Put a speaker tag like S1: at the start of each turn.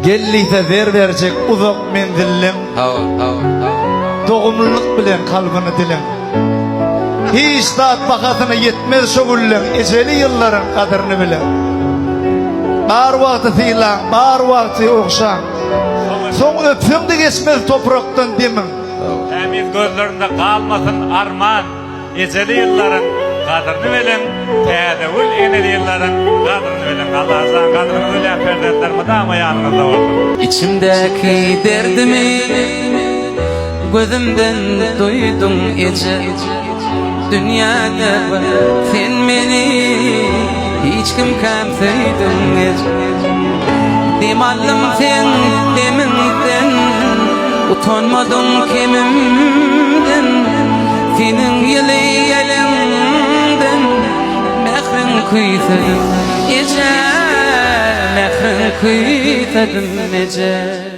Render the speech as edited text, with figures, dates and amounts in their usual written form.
S1: Gellite ver verecek uzak menzillim. Doğumluluk bilen kalbini dilin. Hiç dağıt bakatına yetmez şogullen. Eceli yılların kadrini bilen. Bar vakti filan, bar vakti okşan. Son öpsün de geçmez topraktan demin.
S2: Temiz gözlerinde kalmasın arman. Eceli yılların kadrini bilen. Tedevül eneli yılların kadrini bilen. Allah'ın kadrini bilen perdetlerimi de ama yanınızda olsun.
S3: İçimdeki derdimi gözümden duydum ece. Dünyada sen beni hiç kim kamsaydın ece. Demalım sen deminden, utanmadım kimimden. Senin yeli elinden mehrin kuysadım ece, mehrin kuysadım ece.